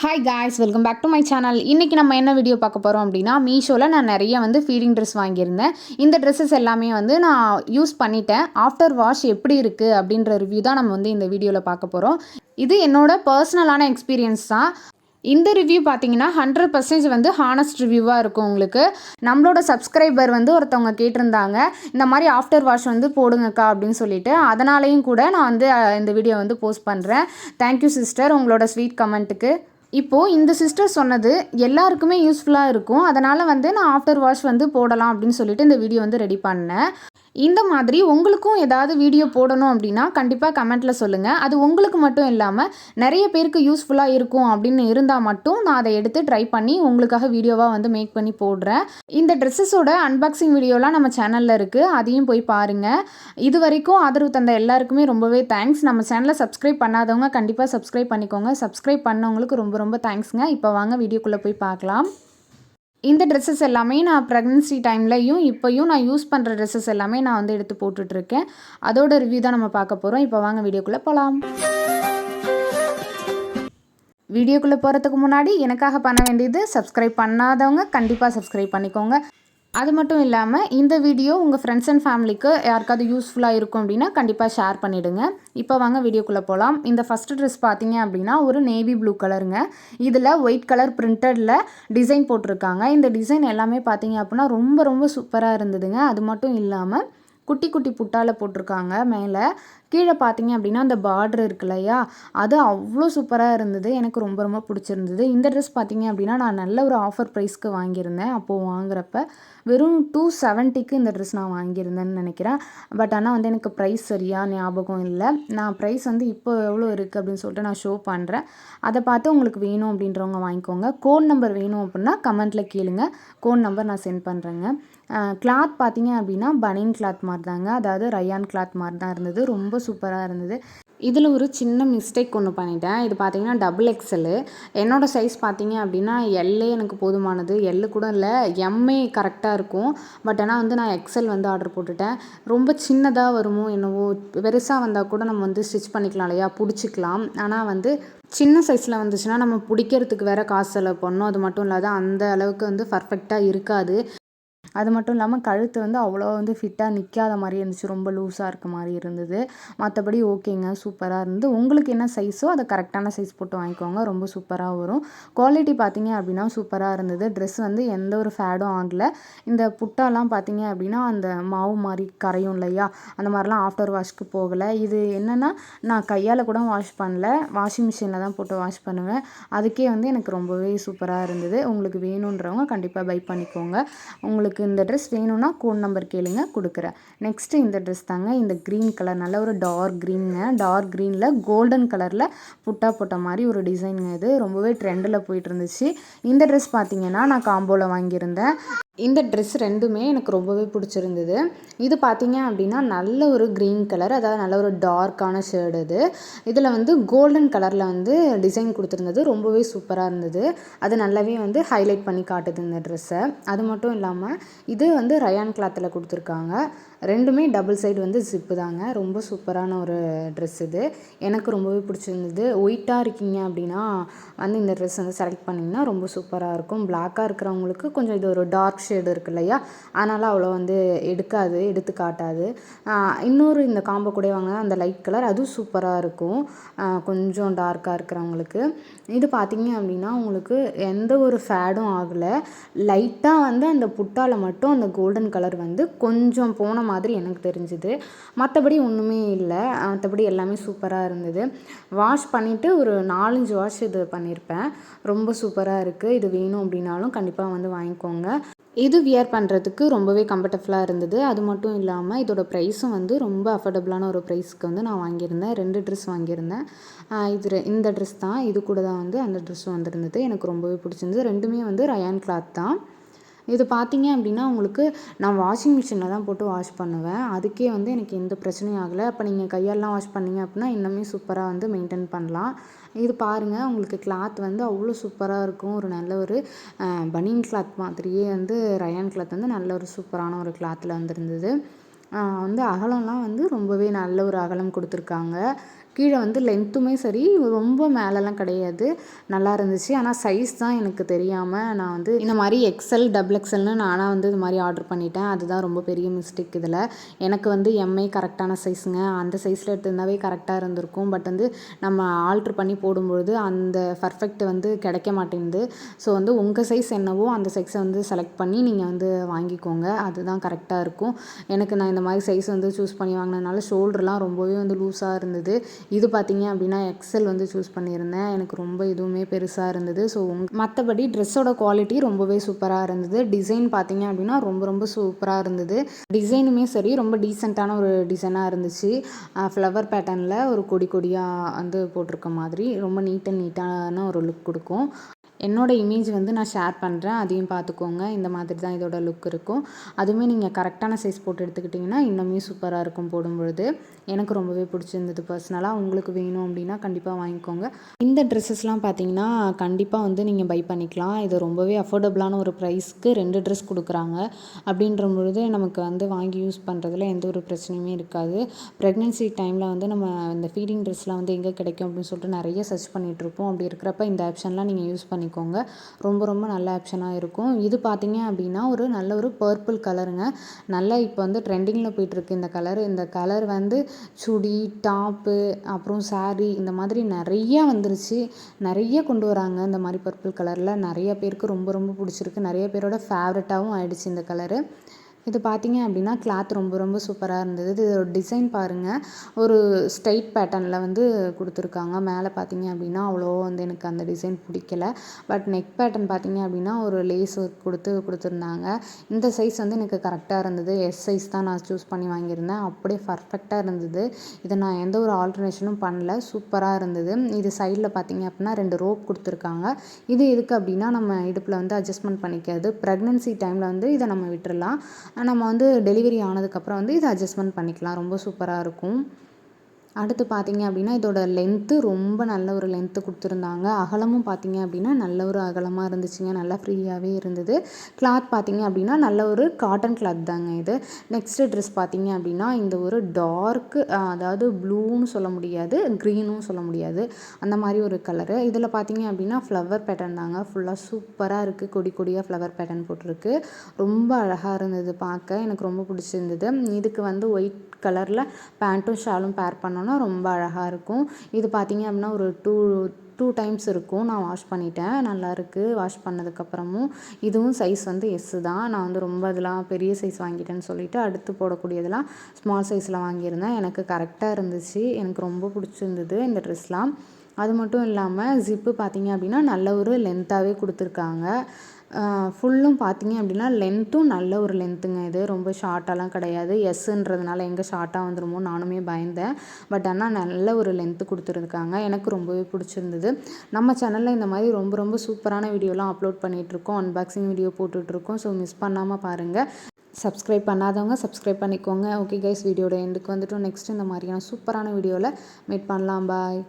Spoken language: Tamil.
Hi guys, welcome back to my channel. இன்றைக்கி நம்ம என்ன வீடியோ பார்க்க போகிறோம் அப்படின்னா, மீஷோவில் நான் நிறைய ஃபீடிங் ட்ரெஸ் வாங்கியிருந்தேன். இந்த ட்ரெஸ்ஸஸ் எல்லாமே நான் யூஸ் பண்ணிட்டேன். ஆஃப்டர் வாஷ் எப்படி இருக்குது அப்படின்ற ரிவ்யூ தான் நம்ம இந்த வீடியோவில் பார்க்க போகிறோம். இது என்னோட பர்சனலான எக்ஸ்பீரியன்ஸ் தான். இந்த ரிவ்யூ பார்த்தீங்கன்னா 100% ஹானஸ்ட் ரிவ்யூவாக இருக்கும். உங்களுக்கு நம்மளோட சப்ஸ்கிரைபர் ஒருத்தவங்க கேட்டிருந்தாங்க, இந்த மாதிரி ஆஃப்டர் வாஷ் போடுங்கக்கா அப்படின்னு சொல்லிட்டு. அதனாலேயும் கூட நான் இந்த வீடியோ போஸ்ட் பண்ணுறேன். தேங்க்யூ சிஸ்டர், உங்களோட ஸ்வீட் கமெண்ட்டுக்கு. இப்போது இந்த சிஸ்டர் சொன்னது எல்லாருக்குமே யூஸ்ஃபுல்லாக இருக்கும். அதனால் நான் ஆஃப்டர் வாஷ் போடலாம் அப்படின்னு சொல்லிட்டு இந்த வீடியோ ரெடி பண்ணேன். இந்த மாதிரி உங்களுக்கும் ஏதாவது வீடியோ போடணும் அப்படின்னா கண்டிப்பாக கமெண்ட்டில் சொல்லுங்கள். அது உங்களுக்கு மட்டும் இல்லாமல் நிறைய பேருக்கு யூஸ்ஃபுல்லாக இருக்கும் அப்படின்னு இருந்தால் மட்டும் நான் அதை எடுத்து ட்ரை பண்ணி உங்களுக்காக வீடியோவாக மேக் பண்ணி போடுறேன். இந்த ட்ரெஸ்ஸஸோட அன்பாக்சிங் வீடியோலாம் நம்ம சேனலில் இருக்குது, அதையும் போய் பாருங்கள். இது வரைக்கும் ஆதரவு தந்த எல்லாருக்குமே ரொம்பவே தேங்க்ஸ். நம்ம சேனலை சப்ஸ்கிரைப் பண்ணாதவங்க கண்டிப்பாக சப்ஸ்கிரைப் பண்ணிக்கோங்க. சப்ஸ்கிரைப் பண்ணவங்களுக்கு ரொம்ப ரொம்ப தேங்க்ஸுங்க. இப்போ வாங்க வீடியோக்குள்ளே போய் பார்க்கலாம். இந்த ட்ரெஸ்ஸஸ் எல்லாமே நான் ப்ரெக்னன்சி டைம்லையும் இப்போயும் நான் யூஸ் பண்ணுற ட்ரெஸ்ஸஸ் எல்லாமே நான் எடுத்து போட்டுட்ருக்கேன். அதோட ரிவ்யூ தான் நம்ம பார்க்க போகிறோம். இப்போ வாங்க வீடியோக்குள்ளே போகலாம். வீடியோக்குள்ளே போகிறதுக்கு முன்னாடி எனக்காக பண்ண வேண்டியது, சப்ஸ்கிரைப் பண்ணாதவங்க கண்டிப்பாக சப்ஸ்கிரைப் பண்ணிக்கோங்க. அது மட்டும் இல்லாமல் இந்த வீடியோ உங்கள் ஃப்ரெண்ட்ஸ் அண்ட் ஃபேமிலிக்கு யாருக்காவது யூஸ்ஃபுல்லாக இருக்கும் அப்படின்னா கண்டிப்பாக ஷேர் பண்ணிவிடுங்க. இப்போ வாங்க வீடியோக்குள்ளே போகலாம். இந்த ஃபஸ்ட்டு ட்ரெஸ் பார்த்தீங்க அப்படின்னா ஒரு நேவி ப்ளூ கலருங்க. இதில் ஒயிட் கலர் பிரிண்டடில் டிசைன் போட்டிருக்காங்க. இந்த டிசைன் எல்லாமே பார்த்தீங்க அப்படின்னா ரொம்ப ரொம்ப சூப்பராக இருந்ததுங்க. அது மட்டும் இல்லாமல் குட்டி குட்டி புட்டால் போட்டிருக்காங்க. மேலே கீழே பார்த்தீங்க அப்படின்னா அந்த பார்டர் இருக்கு இல்லையா, அது அவ்வளோ சூப்பராக இருந்தது. எனக்கு ரொம்ப ரொம்ப பிடிச்சிருந்தது. இந்த ட்ரெஸ் பார்த்தீங்க அப்படின்னா நான் நல்ல ஒரு ஆஃபர் ப்ரைஸ்க்கு வாங்கியிருந்தேன். அப்போது வாங்குறப்ப வெறும் 270க்கு இந்த ட்ரெஸ் நான் வாங்கியிருந்தேன்னு நினைக்கிறேன். பட் ஆனால் எனக்கு ப்ரைஸ் சரியாக ஞாபகம் இல்லை. நான் ப்ரைஸ் இப்போ எவ்வளோ இருக்குது அப்படின்னு சொல்லிட்டு நான் ஷோ பண்ணுறேன். அதை பார்த்து உங்களுக்கு வேணும் அப்படின்றவங்க வாங்கிக்கோங்க. கோட் நம்பர் வேணும் அப்படின்னா கமெண்ட்டில் கேளுங்க, கோட் நம்பர் நான் சென்ட் பண்ணுறேங்க. கிளாத் பார்த்தீங்க அப்படின்னா பனியன் கிளாத் மாதிரி தாங்க, அதாவது ரயான் கிளாத் மாதிரி தான் இருந்தது. ரொம்ப சூப்பராக இருந்தது. இதில் ஒரு சின்ன மிஸ்டேக் ஒன்று பண்ணிட்டேன். இது பார்த்தீங்கன்னா டபுள் எக்ஸல். என்னோடய சைஸ் பார்த்தீங்க அப்படின்னா எல்லே எனக்கு போதுமானது. எல்லு கூட இல்லை, எம்ஏ கரெக்டாக இருக்கும். பட் ஆனால் நான் எக்ஸல் ஆர்டர் போட்டுட்டேன். ரொம்ப சின்னதாக வருமோ என்னவோ, பெருசாக வந்தால் கூட நம்ம ஸ்டிச் பண்ணிக்கலாம் இல்லையா, பிடிச்சிக்கலாம். ஆனால் சின்ன சைஸில் வந்துச்சுன்னா நம்ம பிடிக்கிறதுக்கு வேறு காசு செலவு பண்ணணும். அது மட்டும் இல்லாத அந்த அளவுக்கு பர்ஃபெக்டாக இருக்காது. அது மட்டும் இல்லாமல் கழுத்து அவ்வளோ ஃபிட்டாக நிற்காத மாதிரி இருந்துச்சு. ரொம்ப லூஸாக இருக்க மாதிரி இருந்தது. மற்றபடி ஓகேங்க, சூப்பராக இருந்தது. உங்களுக்கு என்ன சைஸோ அதை கரெக்டான சைஸ் போட்டு வாங்கிக்கோங்க. ரொம்ப சூப்பராக வரும். குவாலிட்டி பார்த்தீங்க அப்படின்னா சூப்பராக இருந்தது. ட்ரெஸ் எந்த ஒரு ஃபேடும் ஆகலை. இந்த புட்டாலாம் பார்த்தீங்க அப்படின்னா அந்த மாவு மாதிரி கரையும் இல்லையா, அந்த மாதிரிலாம் ஆஃப்டர் வாஷ்க்கு போகலை. இது என்னென்னா நான் கையால் கூட வாஷ் பண்ணல, வாஷிங் மிஷினில் தான் போட்டு வாஷ் பண்ணுவேன். அதுக்கே எனக்கு ரொம்பவே சூப்பராக இருந்தது. உங்களுக்கு வேணுன்றவங்க கண்டிப்பாக பை பண்ணிக்கோங்க. உங்களுக்கு இந்த ட்ரெஸ் வேணும்னா கோட் நம்பர் கேளுங்க, கொடுக்குறேன். நெக்ஸ்ட்டு இந்த ட்ரெஸ் தாங்க. இந்த க்ரீன் கலர் நல்ல ஒரு டார்க் க்ரீனுங்க. டார்க் க்ரீனில் கோல்டன் கலரில் புட்டா போட்ட மாதிரி ஒரு டிசைனுங்க. இது ரொம்பவே ட்ரெண்டில் போயிட்டு இருந்துச்சு. இந்த ட்ரெஸ் பார்த்தீங்கன்னா நான் காம்போவில் வாங்கியிருந்தேன். இந்த ட்ரெஸ் ரெண்டுமே எனக்கு ரொம்பவே பிடிச்சிருந்தது. இது பார்த்தீங்க அப்படின்னா நல்ல ஒரு க்ரீன் கலர், அதாவது நல்ல ஒரு டார்க்கான ஷேடு. இது இதில் கோல்டன் கலரில் டிசைன் கொடுத்துருந்தது. ரொம்பவே சூப்பராக இருந்தது. அது நல்லாவே ஹைலைட் பண்ணி காட்டுது இந்த ட்ரெஸ்ஸை. அது மட்டும் இல்லாமல் இது ரயான் கிளாத்தில் கொடுத்துருக்காங்க. ரெண்டுமே டபுள் சைடு ஜிப்பு தாங்க. ரொம்ப சூப்பரான ஒரு ட்ரெஸ் இது. எனக்கு ரொம்பவே பிடிச்சிருந்தது. ஒயிட்டாக இருக்கீங்க அப்படின்னா இந்த ட்ரெஸ் செலக்ட் பண்ணிங்கன்னா ரொம்ப சூப்பராக இருக்கும். பிளாக்காக இருக்கிறவங்களுக்கு கொஞ்சம் இது ஒரு டார்க் ஷேடு இருக்கு இல்லையா, அதனால் அவ்வளோ எடுத்து காட்டாது. இன்னொரு இந்த காம்போ கூட வாங்க, அந்த லைட் கலர் அதுவும் சூப்பராக இருக்கும் கொஞ்சம் டார்க்காக இருக்கிறவங்களுக்கு. இது பார்த்தீங்க அப்படின்னா உங்களுக்கு எந்த ஒரு ஃபேடும் ஆகலை. லைட்டாக அந்த புட்டால் மட்டும் அந்த கோல்டன் கலர் கொஞ்சம் போன மாதிரி எனக்கு தெரிஞ்சுது. மற்றபடி ஒன்றுமே இல்லை. மற்றபடி எல்லாமே சூப்பராக இருந்தது. வாஷ் பண்ணிவிட்டு ஒரு 4-5 வாஷ் இது பண்ணியிருப்பேன். ரொம்ப சூப்பராக இருக்குது. இது வேணும் அப்படின்னாலும் கண்டிப்பாக வாங்கிக்கோங்க. இது வியர் பண்ணுறதுக்கு ரொம்பவே கம்ஃபர்டபுளாக இருந்தது. அது மட்டும் இல்லாமல் இதோட ப்ரைஸும் ரொம்ப அஃபோர்டபுளான ஒரு ப்ரைஸ்க்கு நான் வாங்கியிருந்தேன். 2 ட்ரெஸ் வாங்கியிருந்தேன். இந்த ட்ரெஸ் தான், இது கூட தான் அந்த ட்ரெஸ்ஸும் வந்திருந்தது. எனக்கு ரொம்பவே பிடிச்சிருந்தது. ரெண்டுமே ரயான் கிளாத் தான். இது பார்த்தீங்க அப்படின்னா உங்களுக்கு நான் வாஷிங் மிஷினில் தான் போட்டு வாஷ் பண்ணுவேன். அதுக்கே எனக்கு எந்த பிரச்சனையும் ஆகலை. அப்போ நீங்கள் கையாலலாம் வாஷ் பண்ணிங்க அப்படின்னா இன்னுமே சூப்பராக மெயின்டைன் பண்ணலாம். இது பாருங்கள், உங்களுக்கு கிளாத் அவ்வளோ சூப்பராக இருக்கும். ஒரு நல்ல ஒரு பனியன் கிளாத் மாதிரியே ரயான் கிளாத் நல்ல ஒரு சூப்பரான ஒரு கிளாத்தில் இருந்தது. அகலம்லாம் ரொம்பவே நல்ல ஒரு அகலம் கொடுத்துருக்காங்க. கீழே வந்து லென்த்துமே சரி ரொம்ப மேலெலாம் கிடையாது, நல்லா இருந்துச்சு. ஆனால் சைஸ் தான் எனக்கு தெரியாமல் நான் வந்து இந்த மாதிரி எக்ஸ்எல் டபுள் எக்ஸ்எல்னு நானாக வந்து இது மாதிரி ஆர்டர் பண்ணிட்டேன். அதுதான் ரொம்ப பெரிய மிஸ்டேக் இதில். எனக்கு வந்து எம்ஐ கரெக்டான சைஸுங்க, அந்த சைஸில் எடுத்திருந்தாவே கரெக்டாக இருந்திருக்கும். பட் வந்து நம்ம ஆல்ட்ரு பண்ணி போடும்பொழுது அந்த பர்ஃபெக்ட் வந்து கிடைக்க மாட்டேங்குது. ஸோ வந்து உங்கள் சைஸ் என்னவோ அந்த சைஸை வந்து செலக்ட் பண்ணி நீங்கள் வந்து வாங்கிக்கோங்க, அதுதான் கரெக்டாக இருக்கும். எனக்கு நான் இந்த மாதிரி சைஸ் வந்து சூஸ் பண்ணி வாங்கினதுனால ஷோல்டர்லாம் ரொம்பவே வந்து லூஸாக இருந்தது. இது பார்த்திங்க அப்படின்னா எக்ஸல் வந்து சூஸ் பண்ணியிருந்தேன். எனக்கு ரொம்ப இதுவுமே பெருசாக இருந்தது. ஸோ மற்றபடி ட்ரெஸ்ஸோட குவாலிட்டி ரொம்பவே சூப்பராக இருந்தது. டிசைன் பார்த்திங்க அப்படின்னா ரொம்ப ரொம்ப சூப்பராக இருந்தது. டிசைனுமே சரி ரொம்ப டீசெண்டான ஒரு டிசைனாக இருந்துச்சு. ஃப்ளவர் பேட்டர்னில் ஒரு கொடி கொடியாக வந்து போட்டிருக்க மாதிரி ரொம்ப நீட்டான ஒரு லுக் கொடுக்கும். என்னோடய இமேஜ் வந்து நான் ஷேர் பண்ணுறேன், அதையும் பார்த்துக்கோங்க. இந்த மாதிரி தான் இதோட லுக் இருக்கும். அதுவுமே நீங்கள் கரெக்டான சைஸ் போட்டு எடுத்துக்கிட்டிங்கன்னா இன்னுமே சூப்பராக இருக்கும் போடும்பொழுது. எனக்கு ரொம்பவே பிடிச்சிருந்தது பர்சனலாக. உங்களுக்கு வேணும் அப்படின்னா கண்டிப்பாக வாங்கிக்கோங்க. இந்த ட்ரெஸ்ஸஸ்லாம் பார்த்தீங்கன்னா கண்டிப்பாக வந்து நீங்கள் பை பண்ணிக்கலாம். இது ரொம்பவே அஃபோர்டபுளான ஒரு ப்ரைஸ்க்கு 2 ட்ரெஸ் கொடுக்குறாங்க. அப்படின்ற பொழுது நமக்கு வந்து வாங்கி யூஸ் பண்ணுறதுல எந்த ஒரு பிரச்சனையுமே இருக்காது. ப்ரெக்னென்சி டைமில் வந்து நம்ம இந்த ஃபீடிங் ட்ரெஸ்லாம் வந்து எங்கே கிடைக்கும் அப்படின்னு சொல்லிட்டு நிறைய சர்ச் பண்ணிகிட்ருப்போம். அப்படி இருக்கிறப்ப இந்த ஆப்ஷன்லாம் நீங்கள் யூஸ் பண்ணிக்கோங்க. ரொம்ப ரொம்ப நல்ல ஆப்ஷனாக இருக்கும். இது பார்த்தீங்க அப்படின்னா ஒரு நல்ல ஒரு பர்பிள் கலருங்க. நல்லா இப்போ வந்து ட்ரெண்டிங்கில் போயிட்டுருக்கு இந்த கலர். இந்த கலர் வந்து சுடி, டாப்பு, அப்புறம் சாரீ இந்த மாதிரி நிறையா வந்துருச்சு. நிறைய கொண்டு வராங்க இந்த மாதிரி பர்பிள் கலரில். நிறைய பேருக்கு ரொம்ப ரொம்ப பிடிச்சிருக்கு. நிறைய பேரோட ஃபேவரட்டாகவும் ஆயிடுச்சு இந்த கலரு. இது பார்த்தீங்க அப்படின்னா கிளாத் ரொம்ப ரொம்ப சூப்பராக இருந்தது. இதோட டிசைன் பாருங்கள், ஒரு ஸ்ட்ரைட் பேட்டர்னில் வந்து கொடுத்துருக்காங்க. மேலே பார்த்தீங்க அப்படின்னா அவ்வளோவா வந்து எனக்கு அந்த டிசைன் பிடிக்கல. பட் நெக் பேட்டர்ன் பார்த்தீங்க அப்படின்னா ஒரு லேஸ் ஒர்க் கொடுத்துருந்தாங்க. இந்த சைஸ் வந்து எனக்கு கரெக்டாக இருந்தது. எஸ் சைஸ் தான் நான் சூஸ் பண்ணி வாங்கியிருந்தேன். அப்படியே பர்ஃபெக்டாக இருந்தது. இதை நான் எந்த ஒரு ஆல்ட்ரனேஷனும் பண்ணல, சூப்பராக இருந்தது. இது சைடில் பார்த்தீங்க அப்படின்னா 2 ரோப் கொடுத்துருக்காங்க. இது எதுக்கு அப்படின்னா நம்ம இடுப்பில் வந்து அட்ஜஸ்ட்மெண்ட் பண்ணிக்கிறது. ப்ரெக்னென்சி டைமில் வந்து இதை நம்ம விட்டுறலாம். நம்ம வந்து டெலிவரி ஆனதுக்கப்புறம் வந்து இதை அட்ஜஸ்ட்மெண்ட் பண்ணிக்கலாம். ரொம்ப சூப்பராக இருக்கும். அடுத்து பார்த்தீங்க அப்படின்னா இதோட லென்த்து ரொம்ப நல்ல ஒரு லென்த்து கொடுத்துருந்தாங்க. அகலமும் பார்த்தீங்க அப்படின்னா நல்ல ஒரு அகலமாக இருந்துச்சுங்க. நல்லா ஃப்ரீயாகவே இருந்தது. கிளாத் பார்த்தீங்க அப்படின்னா நல்ல ஒரு காட்டன் கிளாத் தாங்க இது. நெக்ஸ்ட்டு ட்ரெஸ் பார்த்தீங்க அப்படின்னா இந்த ஒரு டார்க்கு அதாவது ப்ளூன்னு சொல்ல முடியாது, க்ரீனும் சொல்ல முடியாது, அந்த மாதிரி ஒரு கலரு. இதில் பார்த்தீங்க அப்படின்னா ஃப்ளவர் பேட்டர்ன் தாங்க. ஃபுல்லாக சூப்பராக இருக்குது. கொடி கொடியாக ஃப்ளவர் பேட்டர்ன் போட்டிருக்கு. ரொம்ப அழகாக இருந்தது பார்க்க. எனக்கு ரொம்ப பிடிச்சிருந்தது. இதுக்கு வந்து ஒயிட் கலரில் பேண்ட்டும் ஷாலும் பேர் பண்ணோன்னா ரொம்ப அழகாக இருக்கும். இது பார்த்தீங்க அப்படின்னா ஒரு டூ டைம்ஸ் இருக்கும். நான் வாஷ் பண்ணிட்டேன், நல்லாயிருக்கு வாஷ் பண்ணதுக்கப்புறமும். இதுவும் சைஸ் வந்து எஸ்ஸு தான். நான் வந்து ரொம்ப இதெல்லாம் பெரிய சைஸ் வாங்கிட்டேன்னு சொல்லிவிட்டு அடுத்து போடக்கூடியதெல்லாம் ஸ்மால் சைஸில் வாங்கியிருந்தேன். எனக்கு கரெக்டாக இருந்துச்சு. எனக்கு ரொம்ப பிடிச்சிருந்தது இந்த ட்ரெஸ்லாம். அது மட்டும் இல்லாமல் ஜிப்பு பார்த்தீங்க அப்படின்னா நல்ல ஒரு லென்த்தாகவே கொடுத்துருக்காங்க. ஃபுல்லும் பார்த்தீங்க அப்படின்னா லென்த்தும் நல்ல ஒரு லென்த்துங்க. இது ரொம்ப ஷார்ட்டாலாம் கிடையாது. எஸ்ன்றதுனால எங்கே ஷார்ட்டாக வந்துருமோ நானுமே பயந்தேன். பட் ஆனால் நல்ல ஒரு லென்த்து கொடுத்துருக்காங்க. எனக்கு ரொம்பவே பிடிச்சிருந்தது. நம்ம சேனலில் இந்த மாதிரி ரொம்ப ரொம்ப சூப்பரான வீடியோலாம் அப்லோட் பண்ணிகிட்ருக்கோம். அன்பாக்சிங் வீடியோ போட்டுட்ருக்கோம். ஸோ மிஸ் பண்ணாமல் பாருங்கள். சப்ஸ்கிரைப் பண்ணாதவங்க சப்ஸ்கிரைப் பண்ணிக்கோங்க. ஓகே கைஸ், வீடியோட எண்டுக்கு வந்துட்டோம். நெக்ஸ்ட் இந்த மாதிரியான சூப்பரான வீடியோவில் மீட் பண்ணலாம். பாய்.